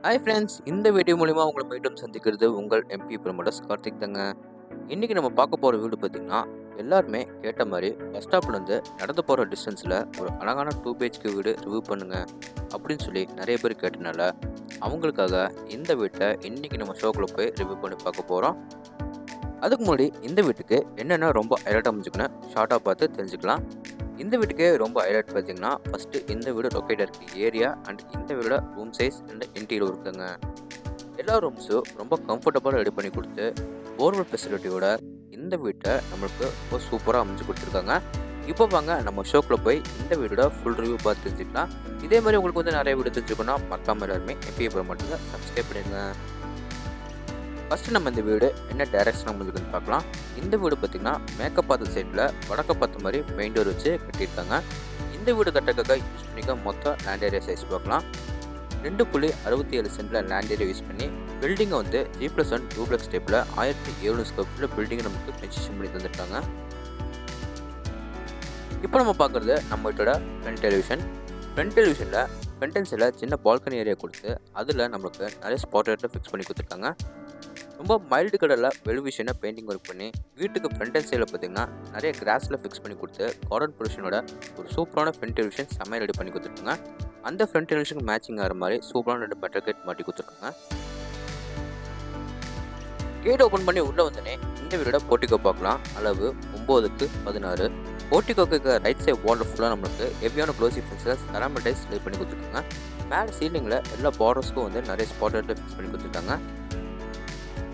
Hi friends, இந்த video மூலிமா உங்களை மீண்டும் சந்திக்கிறது உங்கள் எம்பி ப்ரமோட்டர்ஸ் கார்த்திக் தாங்க. இன்றைக்கி நம்ம பார்க்க போகிற வீடு பார்த்திங்கன்னா, எல்லாருமே கேட்ட மாதிரி பஸ் ஸ்டாப்லேருந்து நடந்து போகிற டிஸ்டன்ஸில் ஒரு அழகான 2 பிஹெச்கே வீடு ரிவ்யூ பண்ணுங்கள் அப்படின்னு சொல்லி நிறைய பேர் கேட்டனால அவங்களுக்காக இந்த வீட்டை இன்றைக்கி நம்ம ஷோக்குள்ளே போய் ரிவ்யூ பண்ணி பார்க்க போகிறோம். அதுக்கு முன்னாடி இந்த வீட்டுக்கு என்னென்ன ரொம்ப ஹைலைட் அமைஞ்சுக்கணும் ஷார்ட்டாக பார்த்து தெரிஞ்சுக்கலாம். இந்த வீட்டுக்கு ரொம்ப ஹைலைட் பார்த்தீங்கன்னா, ஃபஸ்ட்டு இந்த வீடு லொக்கேட் இருக்க ஏரியா அண்ட் இந்த வீடோட ரூம் சைஸ் அண்ட் இன்டீரியர் இருக்குங்க. எல்லா ரூம்ஸும் ரொம்ப கம்ஃபர்டபுளாக ரெடி பண்ணி கொடுத்து போர்வெல் ஃபெசிலிட்டியோட இந்த வீட்டை நம்மளுக்கு ரொம்ப சூப்பராக அமைச்சு கொடுத்துருக்காங்க. இப்போ வாங்க நம்ம ஷோக்குள்ளே போய் இந்த வீடோட ஃபுல் ரிவ்யூ பார்த்து தெரிஞ்சுக்கலாம். இதே மாதிரி உங்களுக்கு வந்து நிறைய வீடு தெரிஞ்சுக்கணும் மறக்காம எல்லாருமே எம்பிஏ மட்டும் சப்ஸ்கிரைப் பண்ணிடுங்க. ஃபஸ்ட்டு நம்ம இந்த வீடு என்ன டைரக்ஷன் அமைஞ்சிருக்குன்னு பார்க்கலாம். இந்த வீடு பார்த்திங்கன்னா மேக்கப் பார்த்த சைடில் வடக்க பார்த்த மாதிரி மெயின் டோர் வச்சு கட்டியிருக்காங்க. இந்த வீடு கட்டக்காக யூஸ் பண்ணிக்க மொத்தம் லேண்ட் ஏரியா சைஸ் பார்க்கலாம். 2.67 சென்டில் லேண்ட் ஏரியா யூஸ் பண்ணி பில்டிங்கை வந்து G+1 டூப்ளெக்ஸ் டைப்பில் 1700 ஸ்கொயர் ஃபீட்டில் பில்டிங்கை நமக்கு கன்ஸ்ட்ரக்ஷன் பண்ணி தந்துட்டாங்க. இப்போ நம்ம பார்க்குறது நம்ம வீட்டோட ஃப்ரண்ட் டெலிவிஷன். ஃப்ரண்ட் டெலிவிஷனில் ஃப்ரண்டன்ஸில் சின்ன பால்கனி ஏரியா கொடுத்து அதில் நம்மளுக்கு நிறைய ஸ்பாட்லைட்டில் ஃபிக்ஸ் பண்ணி கொடுத்துருக்காங்க. ரொம்ப மைல்டு கலரில் வெல்விஷனாக பெயிண்டிங் ஒர்க் பண்ணி வீட்டுக்கு ஃப்ரண்ட் அண்ட் சைடில் பார்த்திங்கன்னா நிறைய கிராஸில் ஃபிக்ஸ் பண்ணி கொடுத்து கார்டன் பொல்யூஷனோட ஒரு சூப்பரான ஃப்ரண்ட் டெலிவிஷன் செம்மையாக ரெடி பண்ணி கொடுத்துருக்காங்க. அந்த ஃப்ரண்ட் டெலிவிஷனுக்கு மேட்சிங் ஆகிற மாதிரி சூப்பரான 2 மெட்டல் கேட் மாட்டி கொடுத்துருக்காங்க. கேட் ஓப்பன் பண்ணி உள்ளே வந்தோடனே இந்த வீடோட போர்ட்டிகோ பார்க்கலாம். அளவு 9x16. போர்ட்டிகோக்கு ரைட் சைட் வால் ஃபுல்லாக நம்மளுக்கு ஹெவியான க்ளோசி ஃபென்ஸில் செராமிடைஸ் லே பண்ணி கொடுத்துருக்காங்க. மேலே சீலிங்கில் எல்லா பார்டர்ஸ்க்கும் வந்து நிறைய ஸ்பாட்லைட்டில் ஃபிக்ஸ் பண்ணி கொடுத்துருக்காங்க.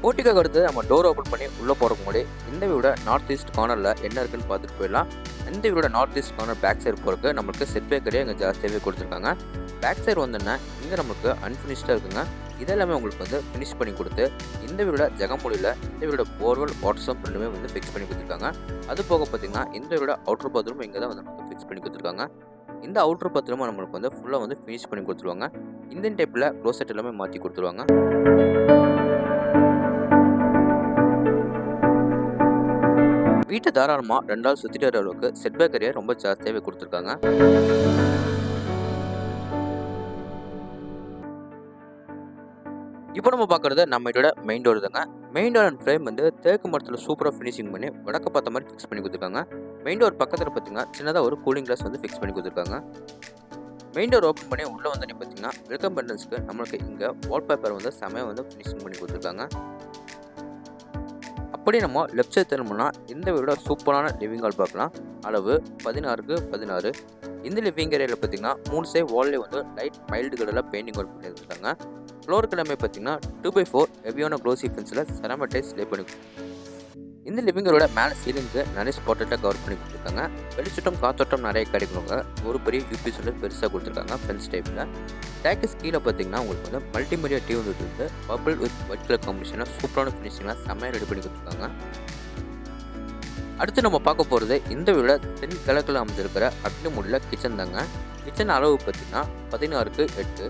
போர்ட்டிகோக்கு அடுத்து நம்ம டோர் ஓப்பன் பண்ணி உள்ளே போகிறக்கு முன்னாடி இந்த வீடோட நார்த் ஈஸ்ட் கார்னரில் என்ன இருக்குன்னு பார்த்துட்டு போயிடலாம். இந்த வீடோட north east corner back side போகிறக்கு நம்மளுக்கு செட் பேக்கரே இங்கே ஜாஸ்தியாகவே கொடுத்துருக்காங்க. பேக் சைடு வந்தோன்னா இங்கே நம்மளுக்கு அன்ஃபினிஷ்டாக இருக்குங்க. இதெல்லாமே உங்களுக்கு வந்து ஃபினிஷ் பண்ணி கொடுத்து இந்த வீடோட ஜெகமொழியில் இந்த வீடோட போர்வெல் வாட்டர் சம்ப் ரெண்டுமே வந்து ஃபிக்ஸ் பண்ணி கொடுத்துருக்காங்க. அது போக பார்த்தீங்கன்னா இந்த வீடோட அவுட்டர் பாத்ரூம் இங்கே தான் வந்து நமக்கு ஃபிக்ஸ் பண்ணி கொடுத்துருக்காங்க. இந்த அவுட்டர் பாத்ரூமை நம்மளுக்கு வந்து ஃபுல்லாக வந்து ஃபினிஷ் பண்ணி கொடுத்துருவாங்க. இந்தியன் டைப்பில் க்ளோசெட் எல்லாமே மாற்றி கொடுத்துருவாங்க. வீட்டை தாராளமாக 2 ஆள் சுற்றிட்டு வர அளவுக்கு செட் பேக் ஏரியா ரொம்ப ஜாஸ்தியாகவே கொடுத்துருக்காங்க. இப்போ நம்ம பார்க்குறது நம்ம இதோட மெயின் டோர் தாங்க. மெயின் டோர் அண்ட் ஃப்ரேம் வந்து தேக்கு மரத்தில் சூப்பராக ஃபினிஷிங் பண்ணி வடக்க பார்த்த மாதிரி ஃபிக்ஸ் பண்ணி கொடுத்துருக்காங்க. மெயின் டோர் பக்கத்தில் பார்த்தீங்கன்னா சின்னதாக ஒரு கூலிங் கிளாஸ் வந்து ஃபிக்ஸ் பண்ணி கொடுத்துருக்காங்க. மெயின் டோர் ஓப்பன் பண்ணி உள்ளே வந்தோடனே பார்த்தீங்கன்னா வெல்கம் என்ட்ரன்ஸ்க்கு நம்மளுக்கு இங்கே வால்பேப்பர் வந்து செமையாக வந்து ஃபினிஷிங் பண்ணி கொடுத்துருக்காங்க. அப்படி நம்ம லெஃப்ட் சைட் திரும்பினா இந்த வீடோட சூப்பரான லிவிங் ஹால் பார்க்கலாம். அளவு 16x16. இந்த லிவிங் ஏரியாவில் பார்த்தீங்கன்னா 3 சைட் வால்லே வந்து லைட் மைல்டு கலரில் பெயிண்டிங் ஒர்க் பண்ணியிருக்காங்க. ஃப்ளோர் கிழமை பார்த்தீங்கன்னா 2x4 ஹெவியான க்ளோசி ஃபென்ஸில் செராமிடைஸ் லே பண்ணி. இந்த லிவிங்கரோட மேலே சீலிங்க்கு நிறைய ஸ்பாட்லைட்டாக கவர் பண்ணி கொடுத்துருக்காங்க. வெளிச்சட்டம் காத்தோட்டம் நிறைய கிடைக்கணுங்க. ஒரு பெரிய யூபிஎஸ் வந்து பெருசாக கொடுத்துருக்காங்க ஃபென்ஸ் டைப்பில். டேக்கஸ் கீழே பார்த்தீங்கன்னா உங்களுக்கு வந்து மல்டிமீடியா டிவி வந்து பர்பிள் வித் ஒயிட் கலர் காம்பினேஷனாக சூப்பரான ஃபினிஷிங்லாம் செம்மையாக ரெடி பண்ணி கொடுத்துருக்காங்க. அடுத்து நம்ம பார்க்க போகிறது இந்த வீட தென் கிழக்கில் அமைஞ்சிருக்கிற அக்னி மூடியில் கிச்சன் தாங்க. கிச்சன் அளவு பார்த்தீங்கன்னா 16x8.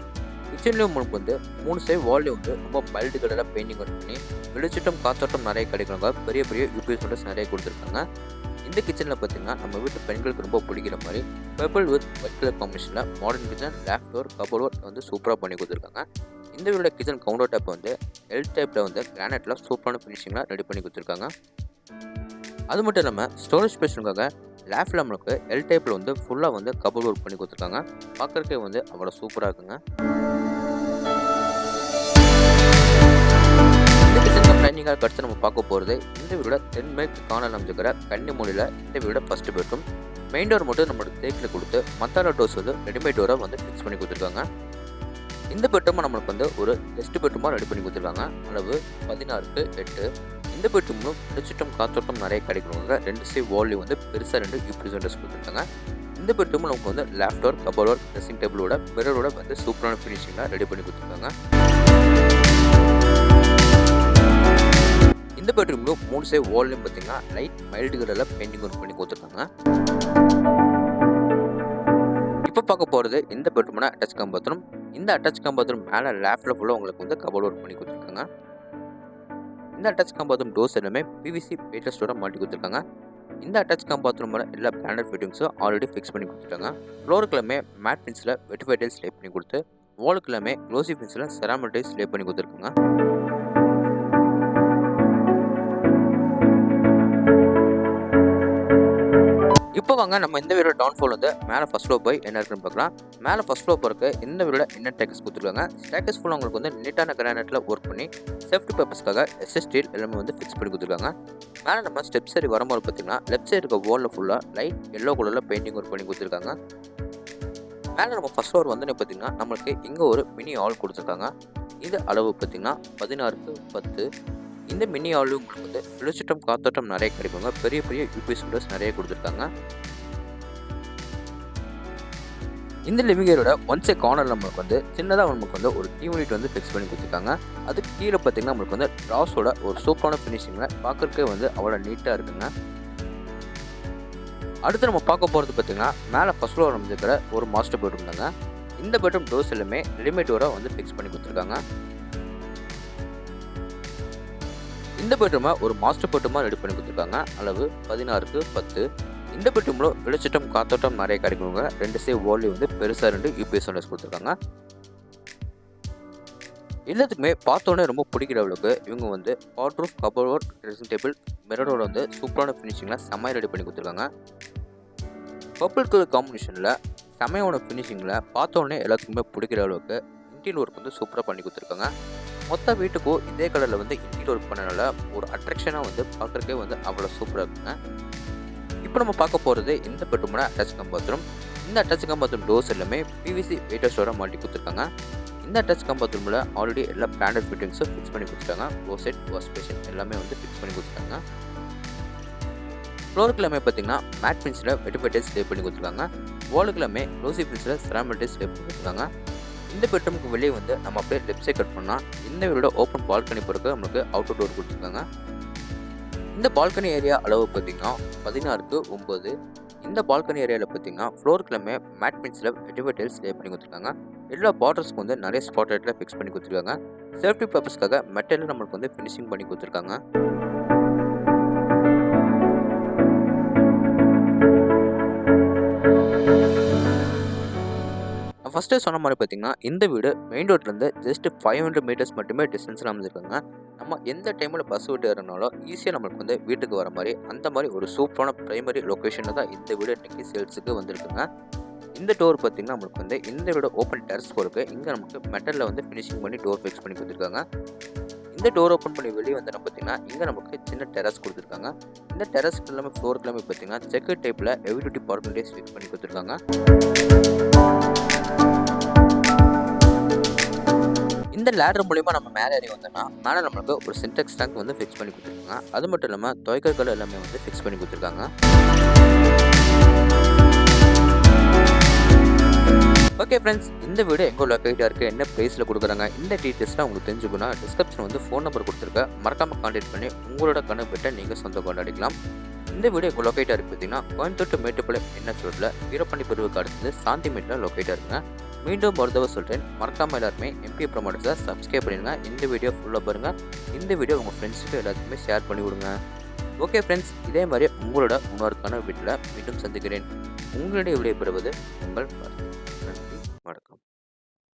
கிச்சன்லேயும் உங்களுக்கு வந்து 3 சைட் வால்லே வந்து ரொம்ப மைல்டு கலரில் பெயிண்டிங் ஒர்க் பண்ணி வெளிச்சட்டம் காத்தோட்டம் நிறைய கிடைக்கணுங்க. பெரிய பெரிய யூபிஎஸ் வந்து நிறைய கொடுத்துருக்காங்க. இந்த கிச்சனில் பார்த்தீங்கன்னா நம்ம வீட்டு பெண்களுக்கு ரொம்ப பிடிக்கிற மாதிரி பர்பிள் வித் ஒயிட் கலர் காம்பினேஷனில் modern kitchen left door cupboard work வந்து சூப்பராக பண்ணி கொடுத்துருக்காங்க. இந்த வீடோட கிச்சன் கவுண்டர் டாப் வந்து எல் டைப்பில் வந்து கிரானைட்டில் சூப்பரான ஃபினிஷிங்லாம் ரெடி பண்ணி கொடுத்துருக்காங்க. அது மட்டும் இல்லாமல் ஸ்டோரேஜ் ஸ்பேஷனுக்காக லேஃப்டில் நம்மளுக்கு எல் டைப்பில் வந்து ஃபுல்லாக வந்து கபோர்ட் ஒர்க் பண்ணி கொடுத்துருக்காங்க. பார்க்குறதுக்கே வந்து அவ்வளோ சூப்பராக இருக்குங்க. இந்த கிச்சன் டைனிங்காக அடுத்து நம்ம பார்க்க போகிறது இந்த வீடோட தென்மேற்கு கார்னர் அமைஞ்சிருக்கிற கன்னி மூலையில் இந்த வீடோட ஃபர்ஸ்ட் பெட்ரூம். மெயின் டோர் மட்டும் நம்மளோட தேக்கில் கொடுத்து மற்ற டோர்ஸ் வந்து ரெடிமேட் டோராக வந்து ஃபிக்ஸ் பண்ணி கொடுத்துருக்காங்க. இந்த பெட்ரூமை நம்மளுக்கு வந்து ஒரு கெஸ்ட் பெட்ரூமாக ரெடி பண்ணி கொடுத்துருக்காங்க. அளவு 16x8. இந்த பெட்ரூமும் வெளிச்சட்டம் காத்தோட்டம் நிறைய கிடைக்கணுங்க. 2 சைட் வால்லையும் வந்து பெருசாக 2 யூபிஎஸ் விண்டோஸ் கொடுத்துருக்காங்க. இந்த பெட்ரூமில் நமக்கு வந்து left door cupboard work dressing டேபிளோட மிரரோட வந்து சூப்பரான ஃபினிஷிங்காக ரெடி பண்ணி கொடுத்துருக்காங்க. இந்த பெட்ரூம்லும் 3 சைட் வால்லையும் பார்த்தீங்கன்னா லைட் மைல்டு கலரில் பெயிண்டிங் ஒர்க் பண்ணி கொடுத்துருக்காங்க. இப்போ பார்க்க போகிறது இந்த பெட்ரூமோட அட்டாச் கம் பாத்ரூம். இந்த அட்டாச் கம் பாத்ரூம் மேலே லேஃப்டில் ஃபுல்லாக உங்களுக்கு வந்து கபோர்ட் ஒர்க் பண்ணி கொடுத்துருக்காங்க. இந்த அட்டாச் கம் பாத்ரூம் டோர்ஸ் எல்லாமே பிவிசி பேட்டஸ்டோட மாட்டி கொடுத்துருக்காங்க. இந்த அட்டாச் கம் பாத்ரூமோட எல்லா பிராண்டட் ஃபிட்டிங்ஸும் ஆல்ரெடி ஃபிக்ஸ் பண்ணி கொடுத்துட்டாங்க. ஃப்ளோருக்குள்ளமே மேட் பின்ஸில் வெட்டிஃபை டைல்ஸ் டைப் பண்ணி கொடுத்து வாலுக்கு எல்லாமே க்ளோசி ஃபினிஷில் செராமிக் டைல்ஸ் லே பண்ணி கொடுத்துருக்குங்க. இப்போ வாங்க நம்ம இந்த வீடியோ டவுன்ஃபால் வந்து மேலே ஃபர்ஸ்ட் ஃப்ளோர் போய் என்ன இருக்குன்னு பார்க்கலாம். மேலே ஃபர்ஸ்ட் ஃப்ளோர் போகிறக்கு இந்த வீடியோவில் என்ன டேக்கஸ் கொடுத்துருக்காங்க. ஸ்டேக்கஸ் ஃபுல்லாக உங்களுக்கு வந்து நீட்டான கிரானைட்டில் ஒர்க் பண்ணி சேஃப்டி பர்பஸ்க்காக எஸ்எஸ் ஸ்டீல் எல்லாமே வந்து ஃபிக்ஸ் பண்ணி கொடுத்துருக்காங்க. மேலே நம்ம ஸ்டெப் சரி வரும்போது பார்த்தீங்கன்னா லெஃப்ட் சைடு இருக்க வாலில் ஃபுல்லாக லைட் எல்லோ கலரில் பெயிண்டிங் ஒர்க் பண்ணி கொடுத்துருக்காங்க. மேலே நம்ம ஃபர்ஸ்ட் ஃப்ளோர் வந்து பார்த்தீங்கன்னா நம்மளுக்கு இங்கே ஒரு மினி ஹால் கொடுத்துருக்காங்க. இது அளவு பார்த்தீங்கன்னா 16x10. இந்த மினி ஹாலும் உங்களுக்கு வந்து வெளிச்சட்டம் காத்தோட்டம் நிறைய கிடைக்குங்க. பெரிய பெரிய யூபிஎஸ் விண்டோஸ் நிறைய கொடுத்துருக்காங்க. இந்த லிவிங் ஏரியோட ஒன் சைட் கார்னரில் நம்மளுக்கு வந்து சின்னதாக நமக்கு வந்து ஒரு டிவி யூனிட் வந்து ஃபிக்ஸ் பண்ணி கொடுத்துருக்காங்க. அதுக்கு கீழே பார்த்தீங்கன்னா நம்மளுக்கு வந்து ட்ராஸோட ஒரு சூப்பரான ஃபினிஷிங்கில் பார்க்கறதுக்கே வந்து அவ்வளோ நீட்டாக இருக்குங்க. அடுத்து நம்ம பார்க்க போகிறது பார்த்தீங்கன்னா மேலே ஃபர்ஸ்ட் ஃப்ளோர் இருக்கிற ஒரு மாஸ்டர் பெட்ரூம் தாங்க. இந்த பெட்ரூம் டோர்ஸ் எல்லாமே ரெடிமேட் டோரை வந்து ஃபிக்ஸ் பண்ணி கொடுத்துருக்காங்க. இந்த பெட்ரூமை ஒரு மாஸ்டர் பெட்ரூமாக ரெடி பண்ணி கொடுத்துருக்காங்க. அளவு 16x10. இந்த பெட்ரூமில் வெளிச்சட்டம் காத்தோட்டம் நிறைய கிடைக்குங்க. 2 சைடு வால்யூ வந்து பெருசாக 2 யூபிஎஸ் விண்டோஸ் கொடுத்துருக்காங்க. எல்லாத்துக்குமே பார்த்தோன்னே ரொம்ப பிடிக்கிற அளவுக்கு இவங்க வந்து water proof cupboard dressing table மிரரோட வந்து சூப்பரான ஃபினிஷிங்கில் செம்மையாக ரெடி பண்ணி கொடுத்துருக்காங்க. பர்பிள் கலர் காம்பினேஷனில் செம்மையோட ஃபினிஷிங்கில் பார்த்தோன்னே எல்லாத்துக்குமே பிடிக்கிற அளவுக்கு இன்டீரியர் ஒர்க் வந்து சூப்பராக பண்ணி கொடுத்துருக்காங்க. மொத்த வீட்டுக்கும் இதே கலரில் வந்து இன்டீரியர் ஒர்க் பண்ணனால ஒரு அட்ராக்ஷனாக வந்து பார்க்குறக்கே வந்து அவ்வளோ சூப்பராக இருக்குங்க. இப்போ நம்ம பார்க்க போகிறது இந்த பெட்ரூமோட அட்டாச் கம் பாத்ரூம். இந்த அட்டாச் கம் பாத்ரூம் டோர்ஸ் எல்லாமே பிவிசி வெயிட்டர்ஸோட மாட்டி கொடுத்துருக்காங்க. இந்த அட்டாச் கம் பாத்ரூமில் ஆல்ரெடி எல்லா பிராண்டட் ஃபிட்டிங்ஸும் ஃபிக்ஸ் பண்ணி கொடுத்துருக்காங்க. க்ளோசெட் வாஷ் பேஷன் எல்லாமே வந்து ஃபிக்ஸ் பண்ணி கொடுத்துருக்காங்க. ஃப்ளோருக்கு எல்லாமே பார்த்தீங்கன்னா மேட் ஃபினிஷில் வெட்டிஃபைட் ஸ்டே பண்ணி கொடுத்துருக்காங்க. வாலுக்கு எல்லாமே க்ளோசி ஃபினிஷில் செராமிக் டைல்ஸ் ஸ்டே பண்ணி கொடுத்துருக்காங்க. இந்த பெட்ரூமுக்கு வெளியே வந்து நம்ம அப்படியே லெஃப்ட் சைட் கட் பண்ணால் இந்த வீடோட ஓப்பன் பால்கனி பொறுக்க நம்மளுக்கு அவுட்டர் டோர் கொடுத்துருக்காங்க. இந்த பால்கனி ஏரியா அளவு பார்த்தீங்கன்னா 16x9. இந்த பால்கனி ஏரியாவில் பார்த்தீங்கன்னா ஃப்ளோருக்கு எல்லாமே மேட் ஃபினிஷில் வெட்டிஃபைட் டைல்ஸ் லே பண்ணி கொடுத்துருக்காங்க. எல்லா பார்டர்ஸ்க்கு வந்து நிறைய ஸ்பாட் லைட்டில் ஃபிக்ஸ் பண்ணி கொடுத்துருக்காங்க. சேஃப்டி பர்பஸ்க்காக மெட்டலில் நம்மளுக்கு வந்து ஃபினிஷிங் பண்ணி கொடுத்துருக்காங்க. ஃபஸ்ட்டே சொன்ன மாதிரி பார்த்தீங்கன்னா இந்த வீடு மெயின் ரோட்லேருந்து ஜஸ்ட் 500 மீட்டர்ஸ் மட்டுமே டிஸ்டன்ஸில் அமைஞ்சிருக்காங்க. நம்ம எந்த டைமில் பஸ் விட்டு ஏறினாலும் ஈஸியாக நம்மளுக்கு வந்து வீட்டுக்கு வர மாதிரி அந்த மாதிரி ஒரு சூப்பரான ப்ரைமரி லொக்கேஷனில் தான் இந்த வீடு இன்றைக்கி சேல்ஸுக்கு வந்திருக்குங்க. இந்த டோர் பார்த்தீங்கன்னா நம்மளுக்கு வந்து இந்த வீடு ஓப்பன் டெரஸ் போருக்கு இங்கே நமக்கு மெட்டலில் வந்து ஃபினிஷிங் பண்ணி டோர் ஃபிக்ஸ் பண்ணி கொடுத்துருக்காங்க. இந்த டோர் ஓப்பன் பண்ணி வெளியே வந்து பார்த்தீங்கன்னா இங்கே நமக்கு சின்ன டெரஸ் கொடுத்துருக்காங்க. இந்த டெரஸ்க்கு எல்லாமே ஃப்ளோருக்கு எல்லாமே பார்த்தீங்கன்னா செக்கர் டைப்பில் heavy duty parking days fix பண்ணி கொடுத்துருக்காங்க. இந்த லேடர் மூலிமா நம்ம மேலே ஏறி வந்தோம்னா மேலே நம்மளுக்கு ஒரு சின்டெக்ஸ் டேங்க் வந்து ஃபிக்ஸ் பண்ணி கொடுத்துருக்காங்க. அது மட்டும் இல்லாமல் துவைக்கற்கள் எல்லாமே வந்து ஃபிக்ஸ் பண்ணி கொடுத்துருக்காங்க. ஓகே ஃப்ரெண்ட்ஸ், இந்த வீடு எங்கே லொக்கேட்டாக இருக்குது, என்ன ப்ரைஸில் கொடுக்குறாங்க, இந்த டீட்டெயில்ஸ்லாம் உங்களுக்கு தெரிஞ்சுக்கணும். டிஸ்கிரிப்ஷன் வந்து ஃபோன் நம்பர் கொடுத்துருக்கேன். மறக்காமல் கான்டாக்ட் பண்ணி உங்களோட கண்ணு பெற்ற நீங்கள் சொந்தம் கொண்டாடிக்கலாம். இந்த வீடு எங்கள் லொக்கேட்டாக இருக்குது பார்த்தீங்கன்னா கோயம்புத்தூர் மேட்டுப்பாளையம் என்ன ரோட்டில் வீரப்பள்ளி பிரிவுக்கு அடுத்தது சாந்திமேட்டில் லொக்கேட்டாக இருக்குங்க. மீண்டும் ஒரு தடவை சொல்கிறேன், மறக்காமல் எல்லாருமே எம்பி ப்ரமோட்டர்ஸை சப்ஸ்கிரைப் பண்ணிடுங்க. இந்த வீடியோ ஃபுல்லாக பாருங்கள். இந்த வீடியோ உங்கள் ஃப்ரெண்ட்ஸுக்கு எல்லாத்துக்குமே ஷேர் பண்ணி விடுங்க. ஓகே ஃப்ரெண்ட்ஸ், இதே மாதிரி உங்களோட இன்னொருக்கான வீட்டில் மீண்டும் சந்திக்கிறேன். உங்களுடைய விடைபெறுவது உங்கள் கார்த்திக். நன்றி, வணக்கம்.